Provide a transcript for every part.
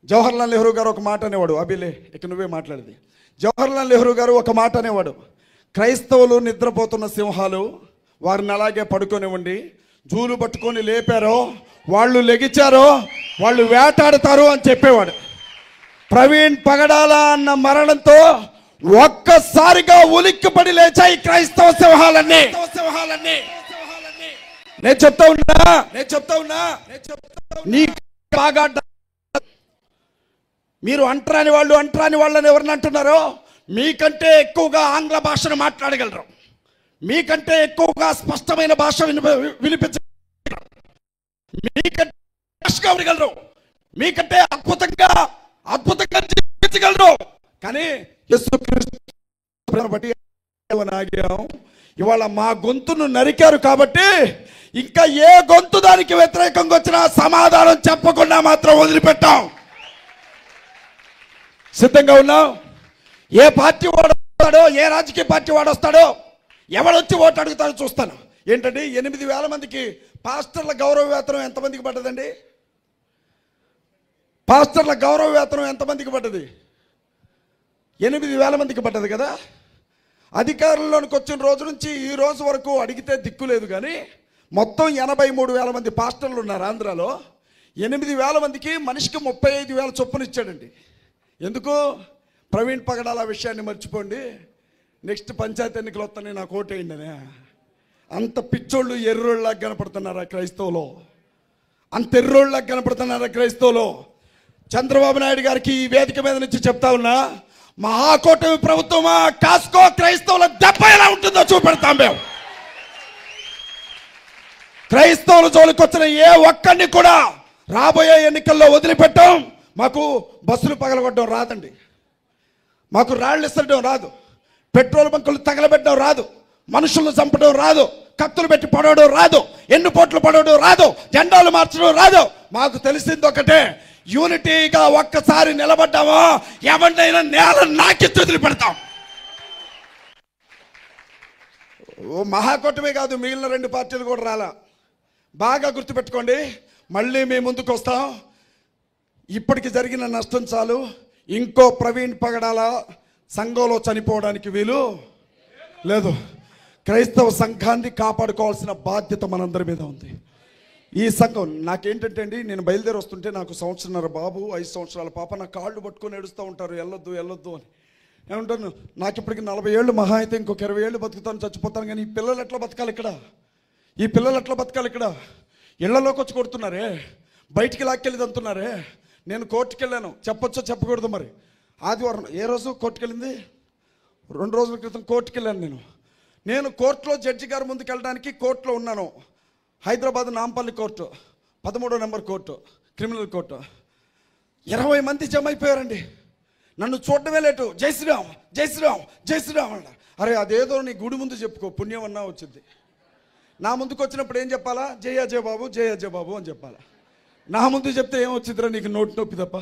జవహర్లాల్ నెహ్రూ గారు ఒక మాట అనేవాడు. అభిలే ఇక నువ్వే మాట్లాడేది. జవహర్లాల్ నెహ్రూ గారు ఒక మాట అనేవాడు, క్రైస్తవులు నిద్రపోతున్న సింహాలు, వారిని అలాగే పడుకొనివ్వండి, జూలు పట్టుకొని లేపారో వాళ్ళు లెగిచారో వాళ్ళు వేటాడతారు అని చెప్పేవాడు. ప్రవీణ్ పగడాల అన్న మరణంతో ఒక్కసారిగా ఉలిక్కిపడి లేచాయి క్రైస్తవ సింహాలన్నీ. నేను చెప్తా ఉన్నా నీ బాగా మీరు అంటరాని వాళ్ళని ఎవరిని అంటున్నారో, మీకంటే ఎక్కువగా ఆంగ్ల భాషను మాట్లాడగలరు, మీకంటే ఎక్కువగా స్పష్టమైన భాష వినిపించగలరు, మీకంటే భాషగా ఉండగలరు, మీకంటే అద్భుతంగా జీవించగలరు. కానీ యేసుక్రీస్తు బట్టి ఆగాం. ఇవాళ మా గొంతును నరికారు కాబట్టి ఇంకా ఏ గొంతు దానికి వ్యతిరేకంగా వచ్చినా సమాధానం చెప్పకుండా మాత్రం వదిలిపెట్టాం. సిద్ధంగా ఉన్నాం. ఏ పార్టీ వాడు వస్తాడో, ఏ రాజకీయ పార్టీ వాడు వస్తాడో, ఎవడొచ్చి ఓటు అడుగుతాడో చూస్తాను. ఏంటండి 8,000 మందికి పాస్టర్ల గౌరవ వేతనం ఎంతమందికి పడ్డదండి? పాస్టర్ల గౌరవ వేతనం ఎంతమందికి పడ్డది? 8,000 మందికి పడ్డది కదా. అధికారంలోనికి వచ్చిన రోజు నుంచి ఈ రోజు వరకు అడిగితే దిక్కు లేదు. కానీ మొత్తం 83,000 మంది పాస్టర్లు ఉన్నారు ఆంధ్రాలో. 8,000 మందికి మనిషికి 35,000 చొప్పున ఇచ్చాడండి. ఎందుకు? ప్రవీణ్ పగడాల విషయాన్ని మర్చిపోండి, నెక్స్ట్ పంచాయతీ ఎన్నికలు వస్తానే నాకు ఓటేయండి అని. అంత పిచ్చోళ్ళు ఎర్రోళ్ళలాగా కనపడుతున్నారా క్రైస్తవులో? అంత ఎర్రోళ్ళలాగా కనపడుతున్నారా క్రైస్తవులో? చంద్రబాబు నాయుడు గారికి ఈ వేదిక మీద నుంచి చెప్తా ఉన్నా, మహాకూటమి ప్రభుత్వమా కాసుకో, క్రైస్తవుల దెబ్బ ఎలా ఉంటుందో చూపెడతాం మేము. క్రైస్తవుల జోలికి వచ్చిన ఏ ఒక్కడిని కూడా రాబోయే ఎన్నికల్లో వదిలిపెట్టాం. మాకు బస్సులు పగలగొట్టడం రాదండి, మాకు రాళ్ళు ఇస్తడం రాదు, పెట్రోల్ బంకులు తగలబెట్టడం రాదు, మనుషులను చంపడం రాదు, కత్తులు పెట్టి పడవడం రాదు, ఎన్ను పోట్లు పడవడం రాదు, జెండాలు మార్చడం రాదు. మాకు తెలిసింది ఒకటే, యూనిటీగా ఒక్కసారి నిలబడ్డామో ఎవరినైనా నేల నాకెత్తి వదిలిపెడతాం. ఓ మహాకూటమే కాదు, మిగిలిన 2 పార్టీలు కూడా రాలా. బాగా గుర్తుపెట్టుకోండి, మళ్ళీ మేము ముందుకు వస్తాం. ఇప్పటికి జరిగిన నష్టం చాలు. ఇంకో ప్రవీణ్ పగడాల సంఘంలో చనిపోవడానికి వీలు లేదు. క్రైస్తవ సంఘాన్ని కాపాడుకోవాల్సిన బాధ్యత మనందరి మీద ఉంది. ఈ సంఘం నాకేంటంటే అండి, నేను బయలుదేరి వస్తుంటే నాకు 1.5 సంవత్సరాల బాబు, 5 సంవత్సరాల పాప నా కాళ్ళు పట్టుకొని ఏడుస్తూ ఉంటారు, వెళ్ళొద్దు అని. ఏమంటాను, నాకు ఇప్పటికి 40 ఏళ్ళు, మహా అయితే ఇంకొక 20 ఏళ్ళు బతుకుతాను, చచ్చిపోతాను. కానీ ఈ పిల్లలు ఎట్లా బతకాలి ఇక్కడ? ఇళ్లలోకి వచ్చి కొడుతున్నారే, బయటికి లాక్కెళ్ళి తంతున్నారే. నేను కోర్టుకు వెళ్ళాను, చెప్పొచ్చో చెప్పకూడదు మరి. ఆదివారం ఏ రోజు కోర్టుకు వెళ్ళింది? 2 రోజుల క్రితం కోర్టుకు వెళ్ళాను. నేను కోర్టులో జడ్జి గారి ముందుకు వెళ్ళడానికి కోర్టులో ఉన్నాను. హైదరాబాద్ నాంపల్లి కోర్టు, 13వ నెంబర్ కోర్టు, క్రిమినల్ కోర్టు. 20 మంది జమ అయిపోయారండి. నన్ను చూడటమే లేటు, జై శ్రీరామ్ అన్న. అరే అదేదో నీ గుడి ముందు చెప్పుకో, పుణ్యం అన్నా వచ్చింది. నా ముందుకు వచ్చినప్పుడు ఏం చెప్పాలా? జై అజయ్ బాబు అని చెప్పాలా. నా ముందు చెప్తే ఏమొచ్చిందిరా నీకు? నోటి నొప్పి తప్ప.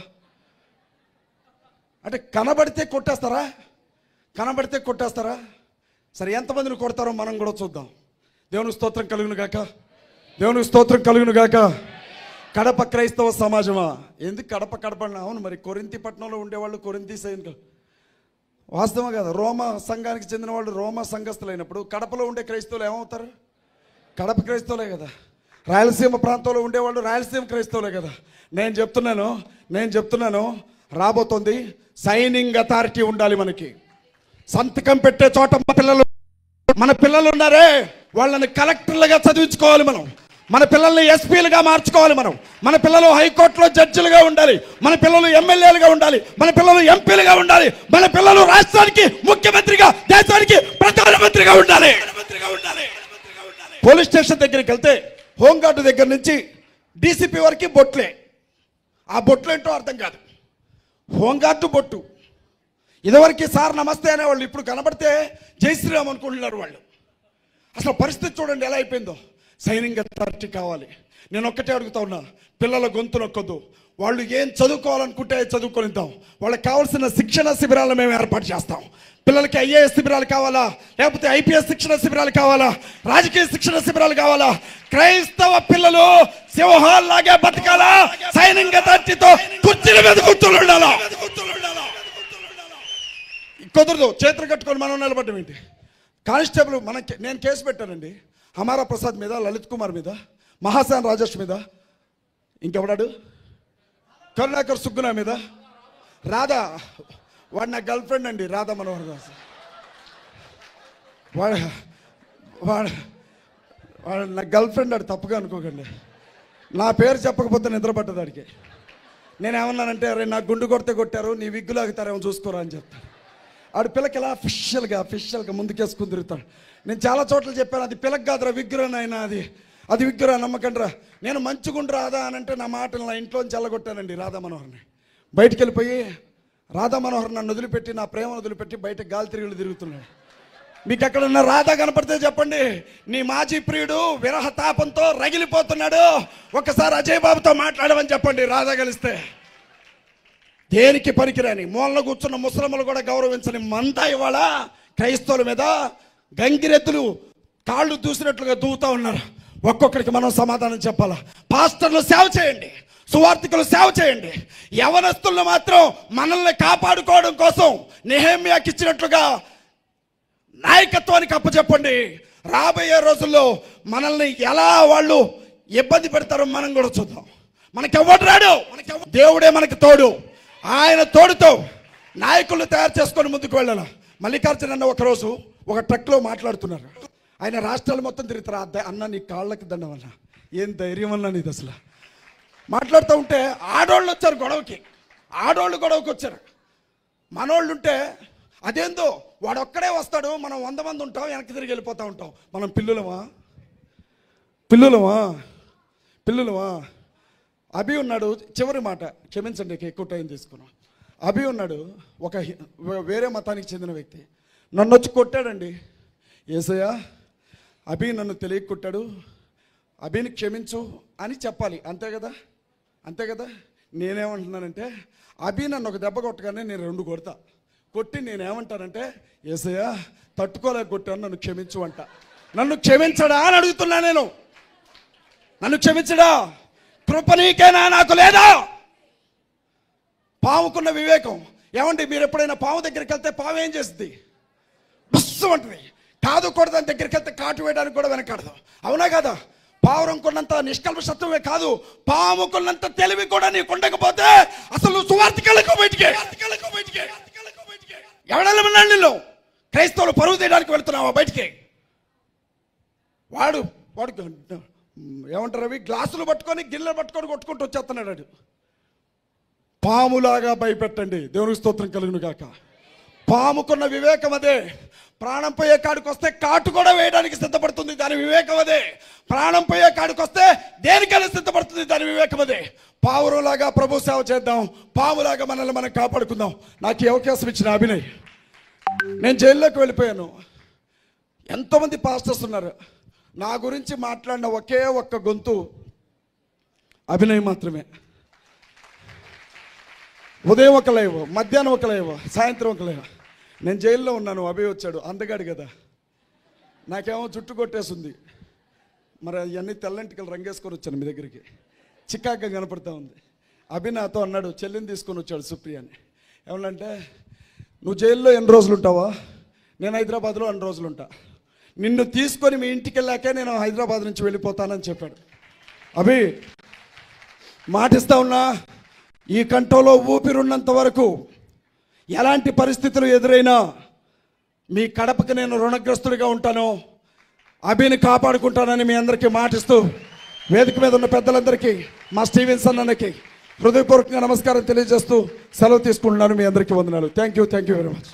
అంటే కనబడితే కొట్టేస్తారా? సరే, ఎంతమందిని కొడతారో మనం కూడా చూద్దాం. దేవునికి స్తోత్రం కలుగును గాక. కడప క్రైస్తవ సమాజమా? ఎందుకు కడప అవును మరి, కొరింథీ పట్టణంలో ఉండేవాళ్ళు కొరింథీ సైనికులు వాస్తవం కదా. రోమా సంఘానికి చెందిన వాళ్ళు రోమా సంఘస్థులైనప్పుడు కడపలో ఉండే క్రైస్తవులు ఏమవుతారు? కడప క్రైస్తవులే కదా. రాయలసీమ ప్రాంతంలో ఉండేవాళ్ళు రాయలసీమ క్రైస్తవులే కదా. నేను చెప్తున్నాను రాబోతోంది సైనింగ్ అథారిటీ ఉండాలి మనకి. సంతకం పెట్టే చోట మన పిల్లలు ఉన్నారే, వాళ్ళని కలెక్టర్లుగా చదివించుకోవాలి మనం. మన పిల్లల్ని ఎస్పీలుగా మార్చుకోవాలి మనం. మన పిల్లలు హైకోర్టులో జడ్జిలుగా ఉండాలి, మన పిల్లలు ఎమ్మెల్యేలుగా ఉండాలి, మన పిల్లలు ఎంపీలుగా ఉండాలి, మన పిల్లలు రాష్ట్రానికి ముఖ్యమంత్రిగా, దేశానికి ప్రధానమంత్రిగా ఉండాలి. పోలీస్ స్టేషన్ దగ్గరికి వెళ్తే హోంగార్డు దగ్గర నుంచి డీసీపీ వరకు బొట్లే. ఆ బొట్లు ఏంటో అర్థం కాదు. హోంగార్డు బొట్టు. ఇదివరకు సార్ నమస్తే అనేవాళ్ళు, ఇప్పుడు కనబడితే జై శ్రీరామ్ అనుకుంటున్నారు వాళ్ళు. అసలు పరిస్థితి చూడండి ఎలా అయిపోయిందో. సైనింగ్ అథారిటీ కావాలి. నేను ఒక్కటే అడుగుతా ఉన్నా, పిల్లల గొంతు నొక్కొద్దు. వాళ్ళు ఏం చదువుకోవాలనుకుంటే చదువుకొనిద్దాం. వాళ్ళకి కావాల్సిన శిక్షణ శిబిరాలను మేము ఏర్పాటు చేస్తాం. పిల్లలకి ఐఏఎస్ శిబిరాలు కావాలా, లేకపోతే ఐపీఎస్ శిక్షణ శిబిరాలు కావాలా, రాజకీయ శిక్షణ శిబిరాలు కావాలా? క్రైస్తవ పిల్లలు సింహాల్లాగే బతకాలా? సైనింగ్ అథారిటీతో కుర్చీల మీద కూర్చొని ఉండాలా. కుదరదు. చేతులు కట్టుకొని మనం నిలబడ్డం ఏంటి? కానిస్టేబుల్ నేను కేసు పెట్టానండి. హమారా ప్రసాద్ మీద, లలిత్ కుమార్ మీద, మహాసేన్ రాజేష్ మీద, ఇంకెవడాడు కరుణాకర్ సుగ్గున మీద, రాధా, వాడు నా గర్ల్ ఫ్రెండ్ అండి, రాధా మనోహర్ దాస్. వాడు వాడు వాడు నా గర్ల్ ఫ్రెండ్, ఆడు తప్పుగా అనుకోకండి. నా పేరు చెప్పకపోతే నిద్రపడ్డది ఆడికి. నేనేమన్నానంటే, అరే నా గుండు కొడితే కొట్టారు, నీ విగ్గులు ఆగుతారేమో చూసుకోరా అని చెప్తాను. ఆడు పిల్లకి ఇలా అఫిషియల్గా ముందుకేసుకుని తిరుగుతాడు. నేను చాలా చోట్ల చెప్పాను, అది పిల్లకి కాదురా, విగ్గురా నాయన, అది విగ్గురా, నమ్మకండి రా. నేను మంచిగుండు రాధా అని అంటే నా మాటలు నా ఇంట్లోంచి చల్లగొట్టానండి రాధా మనోహర్ని. బయటికి వెళ్ళిపోయి రాధా మనోహర్ నన్ను వదిలిపెట్టి, నా ప్రేమను వదిలిపెట్టి బయట గాలి తిరుగుతున్నాడు. మీకు ఎక్కడున్న రాధా కనపడితే చెప్పండి, నీ మాజీ ప్రియుడు విరహ తాపంతో రగిలిపోతున్నాడు, ఒక్కసారి అజయ్ బాబుతో మాట్లాడమని చెప్పండి. రాధా కలిస్తే దేనికి పనికిరాని మూలన కూర్చున్న ముసలమ్మలు కూడా గౌరవించని మంద ఇవాళ క్రైస్తవుల మీద గంగిరెద్దులు కాళ్ళు దూసినట్లుగా దూవుతా ఉన్నారు. ఒక్కొక్కరికి మనం సమాధానం చెప్పాలా. పాస్టర్లు సేవ చేయండి, సువార్థికులు సేవ చేయండి. యవనస్తులను మాత్రం మనల్ని కాపాడుకోవడం కోసం నెహెమ్యాకి ఇచ్చినట్లుగా నాయకత్వానికి అప్పచెప్పండి. రాబోయే రోజుల్లో మనల్ని ఎలా వాళ్ళు ఇబ్బంది పెడతారో మనం కూడా చూద్దాం. మనకెవ్వడు రాడు, దేవుడే మనకి తోడు. ఆయన తోడుతో నాయకులను తయారు చేసుకొని ముందుకు వెళ్ళాలి. మల్లికార్జున అన్న ఒకరోజు ఒక ట్రక్లో మాట్లాడుతున్నారు. ఆయన రాష్ట్రాలు మొత్తం తిరుగుతారు. అన్న నీ కాళ్ళకి దండం అన్న, ఏం ధైర్యం అన్నా నీది అసలు. మాట్లాడుతూ ఉంటే ఆడోళ్ళు వచ్చారు గొడవకి. ఆడోళ్ళు గొడవకి వచ్చారు. మనోళ్ళు ఉంటే అదేందో వాడొక్కడే వస్తాడు, మనం 100 మంది ఉంటాం, వెనక్కి తిరిగి వెళ్ళిపోతూ ఉంటాం. మనం పిల్లులమా. అభి ఉన్నాడు, చివరి మాట క్షమించండి, ఎక్కువ టైం తీసుకున్నాం. అభి ఉన్నాడు, ఒక వేరే మతానికి చెందిన వ్యక్తి, నన్ను వచ్చి కొట్టాడండి. యేసయ్య, అభి నన్ను తెలియక కొట్టాడు, అభిని క్షమించు అని చెప్పాలి. అంతే కదా. నేనేమంటున్నానంటే, అభి నన్ను ఒక దెబ్బ కొట్టగానే నేను 2 కొడతా. కొట్టి నేనేమంటానంటే, యేసయ్య తట్టుకోలేక కొట్టాను, నన్ను క్షమించు అంట. నన్ను క్షమించడా అని అడుగుతున్నా నేను. నన్ను క్షమించడా? కృప నీకేనా, నాకు లేదా? పాముకున్న వివేకం. ఏమండి, మీరు ఎప్పుడైనా పాము దగ్గరికి వెళ్తే పాము ఏం చేస్తుంది? బస్సు అంటుంది. కాదు కొడదాని దగ్గరికి వెళ్తే కాటు వేయడానికి కూడా వెనకాడదు. అవునా కదా? పావురం కొన్నంత నిష్కల్మషత్వమే కాదు, పాముకున్నంత తెలివి కూడా నీకు ఉండకపోతే అసలు సువార్థికులకు బయటికి ఎవడెళ్ళమన్నాడు నిన్ను? క్రైస్తవులు పరువు తీయడానికి వెళ్తున్నావా బయటికి? వాడు ఏమంటారు, అవి గ్లాసులు పట్టుకొని గిన్నెలు పట్టుకొని కొట్టుకుంటూ వచ్చేస్తున్నాడు. పాములాగా భయపెట్టండి. దేవునికి స్తోత్రం కలుగును గాక. పాముకున్న వివేకం అదే. ప్రాణం పోయే కాడికి వస్తే కాటు కూడా వేయడానికి సిద్ధపడుతుంది, దాని వివేకం అదే. ప్రాణం పోయే కాడికి వస్తే దేనికైనా సిద్ధపడుతుంది, దాని వివేకం అదే. పావురంలాగా ప్రభు సేవ చేద్దాం, పాములాగా మనల్ని మనం కాపాడుకుందాం. నాకు ఈ అవకాశం ఇచ్చిన అభినయ్. నేను జైల్లోకి వెళ్ళిపోయాను. ఎంతోమంది పాస్టర్స్ ఉన్నారు. నా గురించి మాట్లాడిన ఒకే ఒక్క గొంతు అభినయ్ మాత్రమే. ఉదయం ఒక లైవ్, మధ్యాహ్నం ఒక లైవ్, సాయంత్రం ఒక లైవ్. నేను జైల్లో ఉన్నాను, అభి వచ్చాడు. అందగాడు కదా, నాకేమో జుట్టు కొట్టేసింది. మరి అవన్నీ తెల్లంటికలు రంగేసుకొని వచ్చాను మీ దగ్గరికి. చికాగ్గా కనపడతా ఉంది. అభి నాతో అన్నాడు, చెల్లిని తీసుకొని వచ్చాడు సుప్రియని. ఏమన్నంటే, నువ్వు జైల్లో ఎన్ని రోజులు ఉంటావా? నేను హైదరాబాద్లో అన్ని రోజులు ఉంటా. నిన్ను తీసుకొని మీ ఇంటికి వెళ్ళాకే నేను హైదరాబాద్ నుంచి వెళ్ళిపోతానని చెప్పాడు. అభి మాటిస్తా ఉన్నా, ఈ కంఠంలో ఊపిరున్నంత వరకు ఎలాంటి పరిస్థితులు ఎదురైనా మీ కడపకి నేను రుణగ్రస్తుడిగా ఉంటాను, అభిని కాపాడుకుంటానని మీ అందరికీ మాటిస్తూ, వేదిక మీద ఉన్న పెద్దలందరికీ, మా స్టీవెన్సన్ అన్నకి హృదయపూర్వకంగా నమస్కారం తెలియజేస్తూ సెలవు తీసుకుంటున్నాను. మీ అందరికీ వందనాలు. Thank you very much.